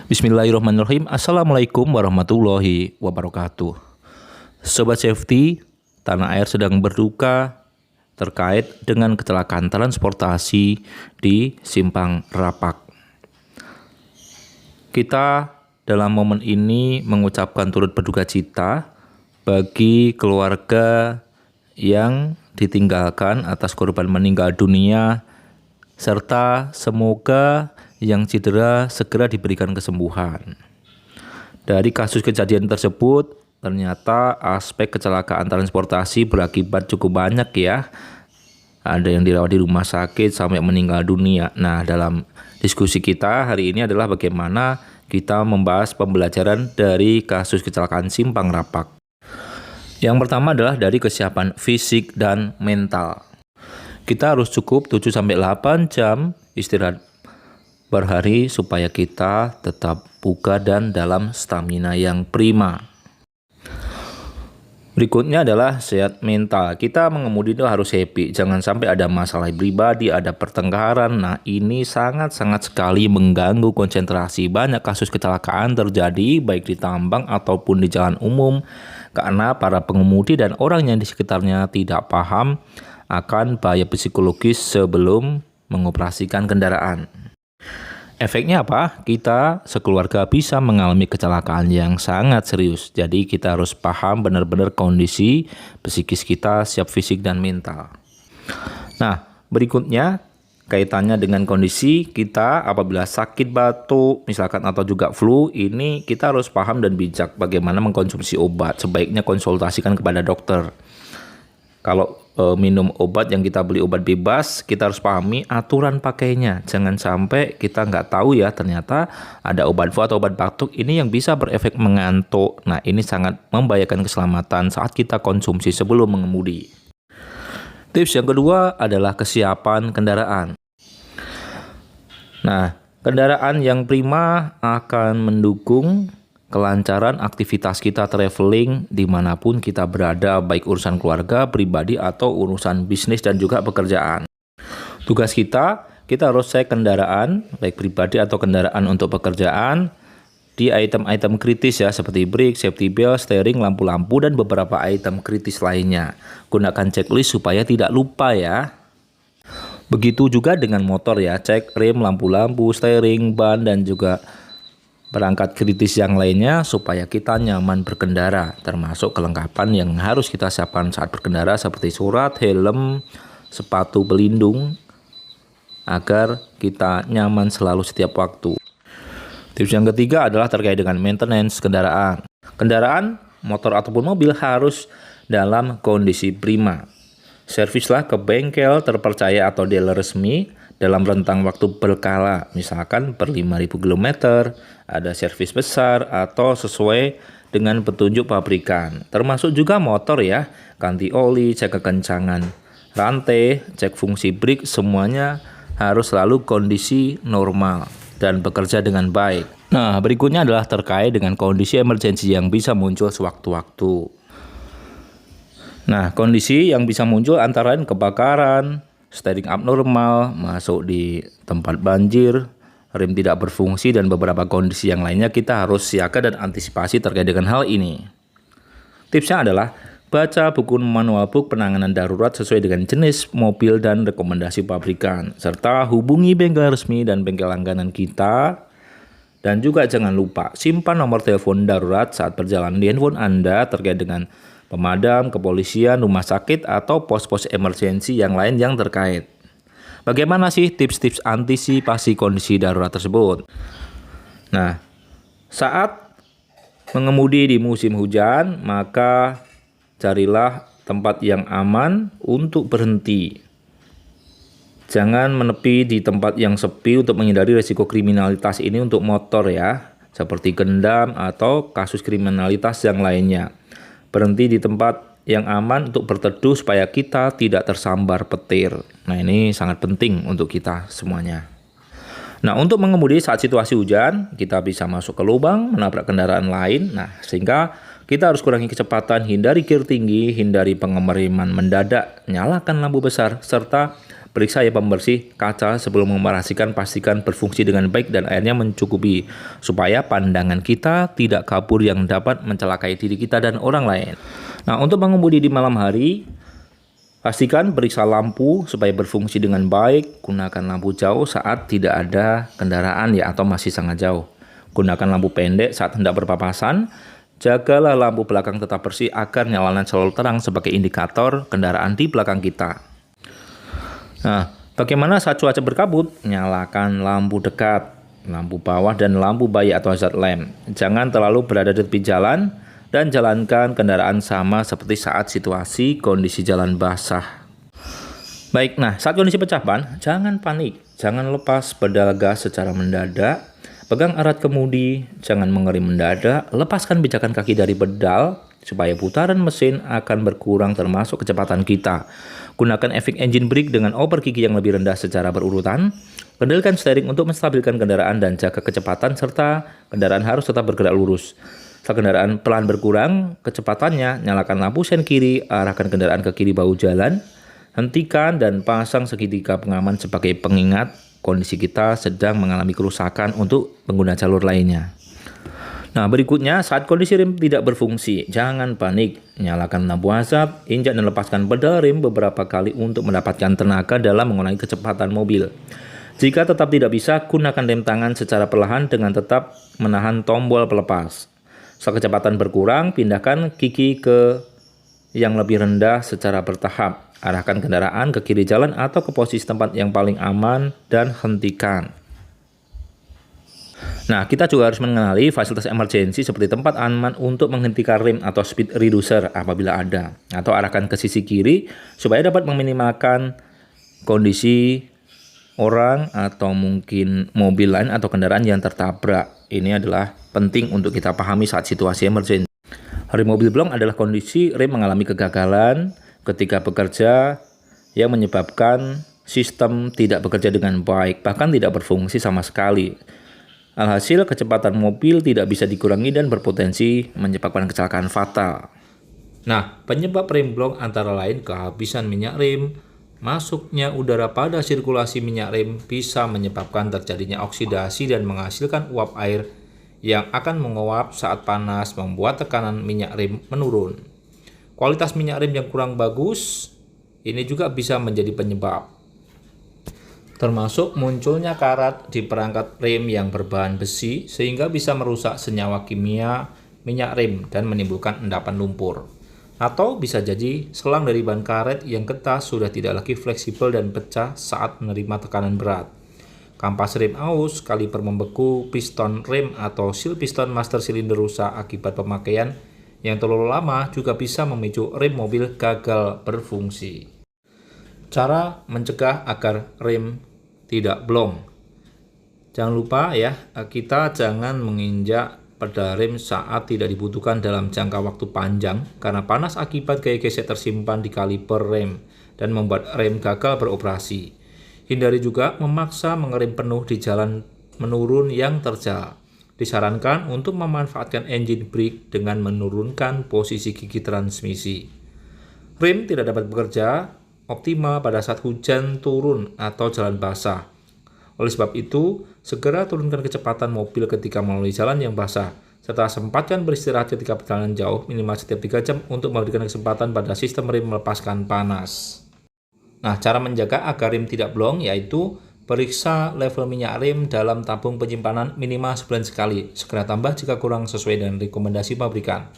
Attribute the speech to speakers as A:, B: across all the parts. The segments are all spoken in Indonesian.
A: Bismillahirrahmanirrahim. Assalamualaikum warahmatullahi wabarakatuh. Sobat Safety, tanah air sedang berduka terkait dengan kecelakaan transportasi di Simpang Rapak. Kita dalam momen ini mengucapkan turut berduka cita bagi keluarga yang ditinggalkan atas korban meninggal dunia, serta semoga yang cedera segera diberikan kesembuhan. Dari kasus kejadian tersebut, ternyata aspek kecelakaan transportasi berakibat cukup banyak ya. Ada yang dirawat di rumah sakit sampai meninggal dunia. Nah, dalam diskusi kita hari ini adalah bagaimana kita membahas pembelajaran dari kasus kecelakaan Simpang Rapak. Yang pertama adalah dari kesiapan fisik dan mental. Kita harus cukup 7-8 jam istirahat per hari supaya kita tetap bugar dan dalam stamina yang prima. Berikutnya adalah sehat mental. Kita mengemudi itu harus happy, jangan sampai ada masalah pribadi, ada pertengkaran. Nah, ini sangat-sangat sekali mengganggu konsentrasi. Banyak kasus kecelakaan terjadi baik di tambang ataupun di jalan umum karena para pengemudi dan orang yang di sekitarnya tidak paham akan bahaya psikologis sebelum mengoperasikan kendaraan. Efeknya apa? Kita sekeluarga bisa mengalami kecelakaan yang sangat serius. Jadi kita harus paham benar-benar kondisi psikis kita, siap fisik dan mental. Nah, berikutnya kaitannya dengan kondisi kita apabila sakit batuk misalkan atau juga flu, ini kita harus paham dan bijak bagaimana mengkonsumsi obat. Sebaiknya konsultasikan kepada dokter. Kalau minum obat yang kita beli obat bebas, kita harus pahami aturan pakainya. Jangan sampai kita nggak tahu ya, ternyata ada obat flu atau obat batuk ini yang bisa berefek mengantuk. Nah, ini sangat membahayakan keselamatan saat kita konsumsi sebelum mengemudi. Tips yang kedua adalah kesiapan kendaraan. Nah, kendaraan yang prima akan mendukung kelancaran aktivitas kita traveling dimanapun kita berada, baik urusan keluarga, pribadi, atau urusan bisnis dan juga pekerjaan. Tugas kita harus cek kendaraan, baik pribadi atau kendaraan untuk pekerjaan, di item-item kritis ya, seperti brake, safety belt, steering, lampu-lampu, dan beberapa item kritis lainnya. Gunakan checklist supaya tidak lupa ya. Begitu juga dengan motor ya, cek rem, lampu-lampu, steering, ban, dan juga perangkat kritis yang lainnya supaya kita nyaman berkendara, termasuk kelengkapan yang harus kita siapkan saat berkendara seperti surat, helm, sepatu pelindung agar kita nyaman selalu setiap waktu. Tips yang ketiga adalah terkait dengan maintenance kendaraan. Kendaraan, motor ataupun mobil harus dalam kondisi prima. Servislah ke bengkel terpercaya atau dealer resmi dalam rentang waktu berkala, misalkan per 5.000 km, ada servis besar atau sesuai dengan petunjuk pabrikan. Termasuk juga motor ya, ganti oli, cek kekencangan rantai, cek fungsi brake, semuanya harus selalu kondisi normal dan bekerja dengan baik. Nah, berikutnya adalah terkait dengan kondisi emergensi yang bisa muncul sewaktu-waktu. Nah, kondisi yang bisa muncul antara lain kebakaran, steering abnormal, masuk di tempat banjir, rem tidak berfungsi, dan beberapa kondisi yang lainnya. Kita harus siaga dan antisipasi terkait dengan hal ini. Tipsnya adalah baca buku manual book penanganan darurat sesuai dengan jenis mobil dan rekomendasi pabrikan, serta hubungi bengkel resmi dan bengkel langganan kita. Dan juga jangan lupa simpan nomor telepon darurat saat perjalanan di handphone Anda terkait dengan pemadam, kepolisian, rumah sakit, atau pos-pos emergensi yang lain yang terkait. Bagaimana sih tips-tips antisipasi kondisi darurat tersebut? Nah, saat mengemudi di musim hujan, maka carilah tempat yang aman untuk berhenti. Jangan menepi di tempat yang sepi untuk menghindari risiko kriminalitas ini untuk motor ya, seperti gendam atau kasus kriminalitas yang lainnya. Berhenti di tempat yang aman untuk berteduh supaya kita tidak tersambar petir. Nah, ini sangat penting untuk kita semuanya. Nah, untuk mengemudi saat situasi hujan, kita bisa masuk ke lubang, menabrak kendaraan lain. Nah, sehingga kita harus kurangi kecepatan, hindari gear tinggi, hindari pengereman mendadak, nyalakan lampu besar, serta Periksa ya pembersih kaca sebelum mengoperasikan, pastikan berfungsi dengan baik dan airnya mencukupi supaya pandangan kita tidak kabur yang dapat mencelakai diri kita dan orang lain. Nah, untuk mengemudi di malam hari, pastikan periksa lampu supaya berfungsi dengan baik. Gunakan lampu jauh saat tidak ada kendaraan ya atau masih sangat jauh. Gunakan lampu pendek saat hendak berpapasan. Jagalah lampu belakang tetap bersih agar nyalanya selalu terang sebagai indikator kendaraan di belakang kita. Nah, bagaimana saat cuaca berkabut? Nyalakan lampu dekat, lampu bawah dan lampu bayi atau hazard lamp. Jangan terlalu berada di tepi jalan dan jalankan kendaraan sama seperti saat situasi kondisi jalan basah. Baik, nah saat kondisi pecah ban, jangan panik. Jangan lepas pedal gas secara mendadak. Pegang erat kemudi, jangan mengerem mendadak. Lepaskan pijakan kaki dari pedal supaya putaran mesin akan berkurang termasuk kecepatan kita. Gunakan efek engine brake dengan oper gigi yang lebih rendah secara berurutan. Kendalikan steering untuk menstabilkan kendaraan dan jaga kecepatan serta kendaraan harus tetap bergerak lurus. Saat kendaraan pelan berkurang kecepatannya, nyalakan lampu sen kiri, arahkan kendaraan ke kiri bahu jalan. Hentikan dan pasang segitiga pengaman sebagai pengingat kondisi kita sedang mengalami kerusakan untuk pengguna jalur lainnya. Nah, berikutnya saat kondisi rem tidak berfungsi, jangan panik. Nyalakan lampu hazard, injak dan lepaskan pedal rem beberapa kali untuk mendapatkan tenaga dalam mengurangi kecepatan mobil. Jika tetap tidak bisa, gunakan rem tangan secara perlahan dengan tetap menahan tombol pelepas. Saat kecepatan berkurang, pindahkan gigi ke yang lebih rendah secara bertahap. Arahkan kendaraan ke kiri jalan atau ke posisi tempat yang paling aman dan hentikan. Nah, kita juga harus mengenali fasilitas emergency seperti tempat aman untuk menghentikan rem atau speed reducer apabila ada. Atau arahkan ke sisi kiri supaya dapat meminimalkan kondisi orang atau mungkin mobil lain atau kendaraan yang tertabrak. Ini adalah penting untuk kita pahami saat situasi emergency. Rem mobil blong adalah kondisi rem mengalami kegagalan ketika bekerja yang menyebabkan sistem tidak bekerja dengan baik, bahkan tidak berfungsi sama sekali. Alhasil, kecepatan mobil tidak bisa dikurangi dan berpotensi menyebabkan kecelakaan fatal. Nah, penyebab rem blong antara lain kehabisan minyak rem, masuknya udara pada sirkulasi minyak rem bisa menyebabkan terjadinya oksidasi dan menghasilkan uap air yang akan menguap saat panas membuat tekanan minyak rem menurun. Kualitas minyak rem yang kurang bagus, ini juga bisa menjadi penyebab. Termasuk munculnya karat di perangkat rem yang berbahan besi sehingga bisa merusak senyawa kimia minyak rem dan menimbulkan endapan lumpur. Atau bisa jadi selang dari ban karet yang ketas sudah tidak lagi fleksibel dan pecah saat menerima tekanan berat. Kampas rem aus, kaliper membeku, piston rem atau seal piston master silinder rusak akibat pemakaian yang terlalu lama juga bisa memicu rem mobil gagal berfungsi. Cara mencegah agar rem tidak blong. Jangan lupa ya, kita jangan menginjak pedal rem saat tidak dibutuhkan dalam jangka waktu panjang karena panas akibat gaya gesek tersimpan di kaliper rem dan membuat rem gagal beroperasi. Hindari juga memaksa mengerem penuh di jalan menurun yang terjal. Disarankan untuk memanfaatkan engine brake dengan menurunkan posisi gigi transmisi. Rem tidak dapat bekerja optimal pada saat hujan turun atau jalan basah. Oleh sebab itu, segera turunkan kecepatan mobil ketika melalui jalan yang basah, serta sempatkan beristirahat ketika perjalanan jauh minimal setiap 3 jam untuk memberikan kesempatan pada sistem rem melepaskan panas. Nah, cara menjaga agar rem tidak blong yaitu periksa level minyak rem dalam tabung penyimpanan minimal sebulan sekali. Segera tambah jika kurang sesuai dengan rekomendasi pabrikan.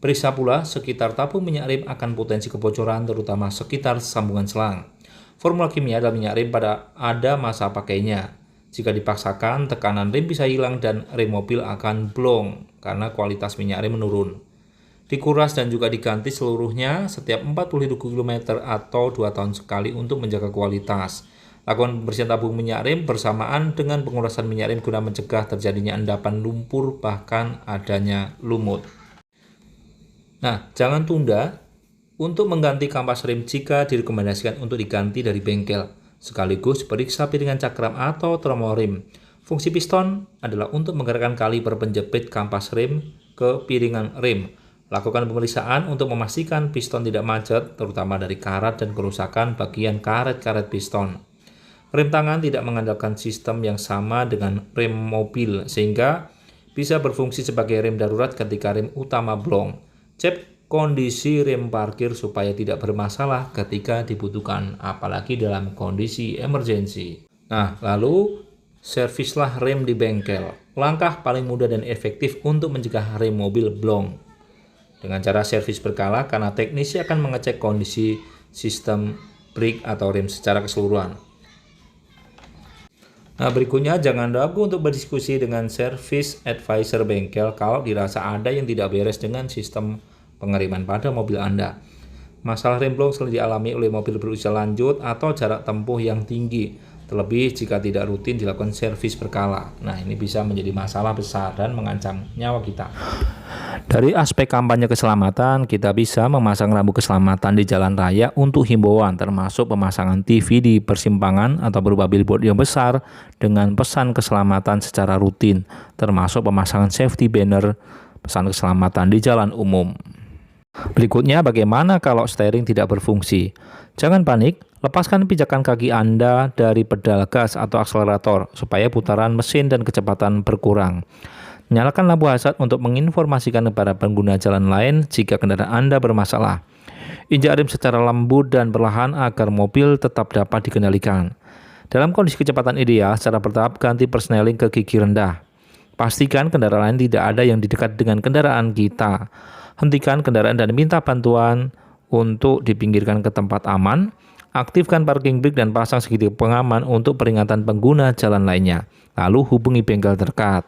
A: Periksa pula sekitar tabung minyak rem akan potensi kebocoran terutama sekitar sambungan selang. Formula kimia dalam minyak rem pada ada masa pakainya. Jika dipaksakan, tekanan rem bisa hilang dan rem mobil akan blong karena kualitas minyak rem menurun. Dikuras dan juga diganti seluruhnya setiap 40 km atau 2 tahun sekali untuk menjaga kualitas. Lakukan pembersihan tabung minyak rem bersamaan dengan pengurasan minyak rem guna mencegah terjadinya endapan lumpur bahkan adanya lumut. Nah, jangan tunda untuk mengganti kampas rem jika direkomendasikan untuk diganti dari bengkel. Sekaligus periksa piringan cakram atau tromol rem. Fungsi piston adalah untuk menggerakkan kaliper penjepit kampas rem ke piringan rem. Lakukan pemeriksaan untuk memastikan piston tidak macet, terutama dari karat dan kerusakan bagian karet-karet piston. Rem tangan tidak mengandalkan sistem yang sama dengan rem mobil, sehingga bisa berfungsi sebagai rem darurat ketika rem utama blong. Cek kondisi rem parkir supaya tidak bermasalah ketika dibutuhkan, apalagi dalam kondisi emergensi. Nah, lalu servislah rem di bengkel. Langkah paling mudah dan efektif untuk mencegah rem mobil blong dengan cara servis berkala, karena teknisi akan mengecek kondisi sistem brake atau rem secara keseluruhan. Nah, berikutnya jangan ragu untuk berdiskusi dengan service advisor bengkel kalau dirasa ada yang tidak beres dengan sistem pengereman pada mobil Anda. Masalah rem blong sering dialami oleh mobil berusia lanjut atau jarak tempuh yang tinggi, terlebih jika tidak rutin dilakukan servis berkala. Nah, ini bisa menjadi masalah besar dan mengancam nyawa kita. Dari aspek kampanye keselamatan, kita bisa memasang rambu keselamatan di jalan raya untuk himbauan, termasuk pemasangan TV di persimpangan atau berupa billboard yang besar dengan pesan keselamatan secara rutin, termasuk pemasangan safety banner pesan keselamatan di jalan umum. Berikutnya, bagaimana kalau steering tidak berfungsi? Jangan panik, lepaskan pijakan kaki Anda dari pedal gas atau akselerator supaya putaran mesin dan kecepatan berkurang. Nyalakan lampu hazard untuk menginformasikan kepada pengguna jalan lain jika kendaraan Anda bermasalah. Injak rem secara lembut dan perlahan agar mobil tetap dapat dikendalikan. Dalam kondisi kecepatan ideal, secara bertahap ganti persneling ke gigi rendah. Pastikan kendaraan lain tidak ada yang di dekat dengan kendaraan kita. Hentikan kendaraan dan minta bantuan untuk dipinggirkan ke tempat aman. Aktifkan parking brake dan pasang segitiga pengaman untuk peringatan pengguna jalan lainnya. Lalu hubungi bengkel terdekat.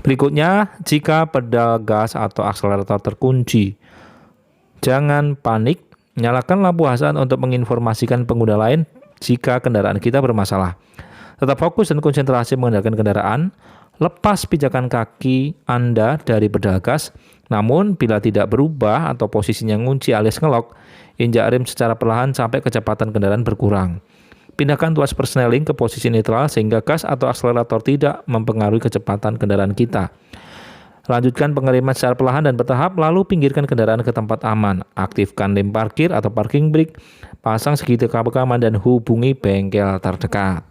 A: Berikutnya, jika pedal gas atau akselerator terkunci, jangan panik, nyalakan lampu hazard untuk menginformasikan pengguna lain jika kendaraan kita bermasalah. Tetap fokus dan konsentrasi mengendalikan kendaraan, lepas pijakan kaki Anda dari pedal gas, namun bila tidak berubah atau posisinya ngunci alias ngelok, injak rem secara perlahan sampai kecepatan kendaraan berkurang. Pindahkan tuas persneling ke posisi netral sehingga gas atau akselerator tidak mempengaruhi kecepatan kendaraan kita. Lanjutkan pengereman secara perlahan dan bertahap, lalu pinggirkan kendaraan ke tempat aman. Aktifkan lem parkir atau parking brake, pasang segitiga pengaman dan hubungi bengkel terdekat.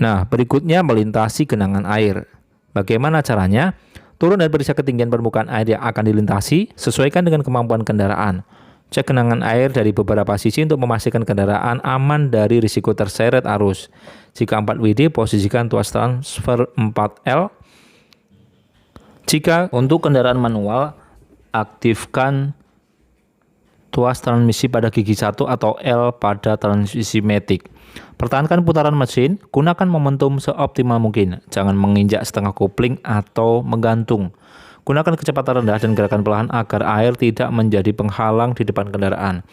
A: Nah, berikutnya melintasi genangan air. Bagaimana caranya? Turun dan periksa ketinggian permukaan air yang akan dilintasi, sesuaikan dengan kemampuan kendaraan. Cek genangan air dari beberapa sisi untuk memastikan kendaraan aman dari risiko terseret arus. Jika 4 WD, posisikan tuas transfer 4L. Jika untuk kendaraan manual, aktifkan tuas transmisi pada gigi 1 atau L pada transmisi matic. Pertahankan putaran mesin, gunakan momentum seoptimal mungkin. Jangan menginjak setengah kopling atau menggantung. Gunakan kecepatan rendah dan gerakan perlahan agar air tidak menjadi penghalang di depan kendaraan.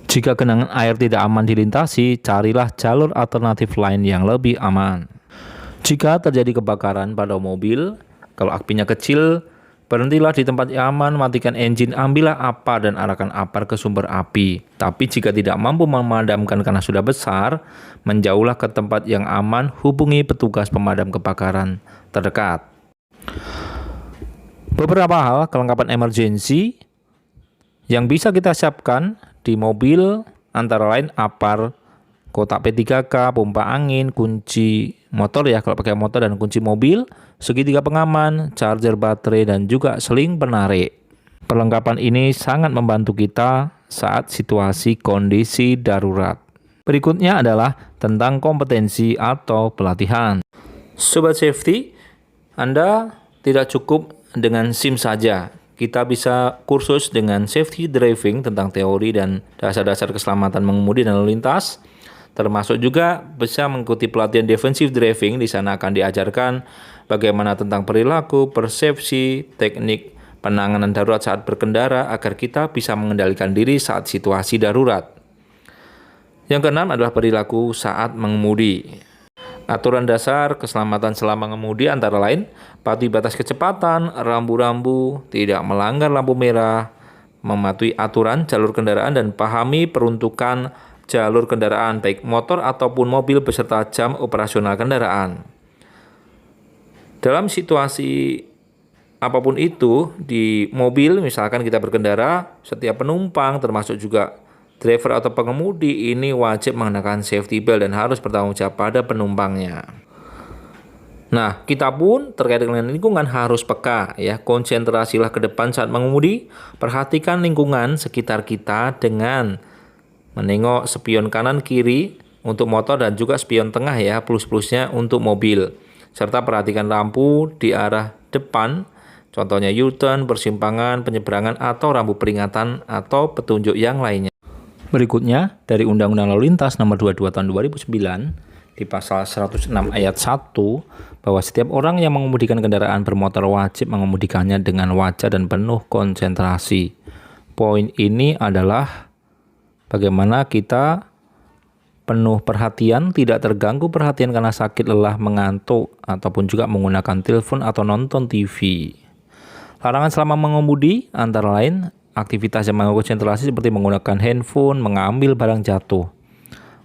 A: Jika genangan air tidak aman dilintasi, carilah jalur alternatif lain yang lebih aman. Jika terjadi kebakaran pada mobil, kalau apinya kecil, berhentilah di tempat yang aman, matikan engine, ambillah APA dan arahkan APAR ke sumber api. Tapi jika tidak mampu memadamkan karena sudah besar, menjauhlah ke tempat yang aman, hubungi petugas pemadam kebakaran terdekat. Beberapa hal kelengkapan emergency yang bisa kita siapkan di mobil antara lain APAR, kotak P3K, pompa angin, kunci motor ya kalau pakai motor dan kunci mobil, segitiga pengaman, charger baterai dan juga seling penarik. Perlengkapan ini sangat membantu kita saat situasi kondisi darurat. Berikutnya adalah tentang kompetensi atau pelatihan. Sobat safety, Anda tidak cukup dengan SIM saja. Kita bisa kursus dengan safety driving tentang teori dan dasar-dasar keselamatan mengemudi dan lalu lintas. Termasuk juga bisa mengikuti pelatihan defensive driving. Di sana akan diajarkan bagaimana tentang perilaku, persepsi, teknik penanganan darurat saat berkendara agar kita bisa mengendalikan diri saat situasi darurat. Yang keenam adalah perilaku saat mengemudi. Aturan dasar keselamatan selama mengemudi antara lain patuhi batas kecepatan, rambu-rambu, tidak melanggar lampu merah, mematuhi aturan jalur kendaraan dan pahami peruntukan jalur kendaraan baik motor ataupun mobil beserta jam operasional kendaraan. Dalam situasi apapun itu di mobil, misalkan kita berkendara, setiap penumpang termasuk juga driver atau pengemudi ini wajib mengenakan safety belt dan harus bertanggung jawab pada penumpangnya. Nah, kita pun terkait dengan lingkungan harus peka ya. Konsentrasilah ke depan saat mengemudi. Perhatikan lingkungan sekitar kita dengan menengok spion kanan kiri untuk motor dan juga spion tengah ya, plus-plusnya untuk mobil. Serta perhatikan lampu di arah depan, contohnya U-turn, persimpangan, penyeberangan atau rambu peringatan atau petunjuk yang lainnya. Berikutnya, dari Undang-Undang Lalu Lintas Nomor 22 Tahun 2009 di pasal 106 ayat 1 bahwa setiap orang yang mengemudikan kendaraan bermotor wajib mengemudikannya dengan wajar dan penuh konsentrasi. Poin ini adalah bagaimana kita penuh perhatian, tidak terganggu perhatian karena sakit, lelah, mengantuk, ataupun juga menggunakan telepon atau nonton TV. Larangan selama mengemudi antara lain aktivitas yang mengganggu konsentrasi seperti menggunakan handphone, mengambil barang jatuh,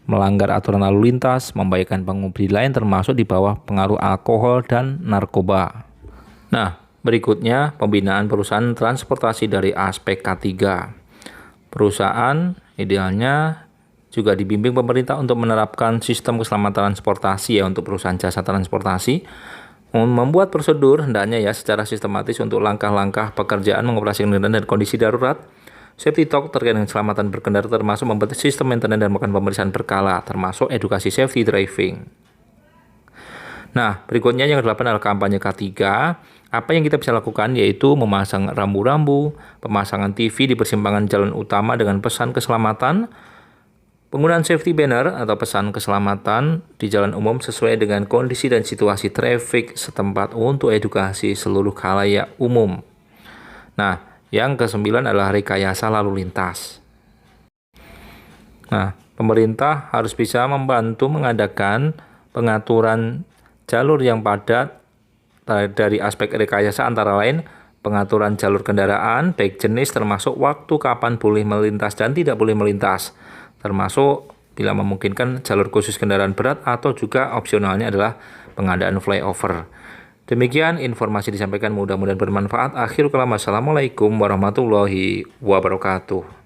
A: melanggar aturan lalu lintas, membahayakan pengemudi lain termasuk di bawah pengaruh alkohol dan narkoba. Nah, berikutnya pembinaan perusahaan transportasi dari aspek K3. Perusahaan idealnya juga dibimbing pemerintah untuk menerapkan sistem keselamatan transportasi ya untuk perusahaan jasa transportasi. Membuat prosedur hendaknya ya secara sistematis untuk langkah-langkah pekerjaan mengoperasikan kendaraan dan kondisi darurat. Safety talk terkait dengan keselamatan berkendara termasuk membentuk sistem maintenance dan melakukan pemeriksaan berkala, termasuk edukasi safety driving. Nah, berikutnya yang ke-8 adalah kampanye K3. Apa yang kita bisa lakukan yaitu memasang rambu-rambu, pemasangan TV di persimpangan jalan utama dengan pesan keselamatan, penggunaan safety banner atau pesan keselamatan di jalan umum sesuai dengan kondisi dan situasi traffic setempat untuk edukasi seluruh khalayak umum. Nah, yang ke-9 adalah rekayasa lalu lintas. Nah, pemerintah harus bisa membantu mengadakan pengaturan jalur yang padat dari aspek rekayasa antara lain pengaturan jalur kendaraan, baik jenis termasuk waktu kapan boleh melintas dan tidak boleh melintas, termasuk bila memungkinkan jalur khusus kendaraan berat atau juga opsionalnya adalah pengadaan flyover. Demikian informasi disampaikan, mudah-mudahan bermanfaat. Akhirul kalam, wassalamualaikum warahmatullahi wabarakatuh.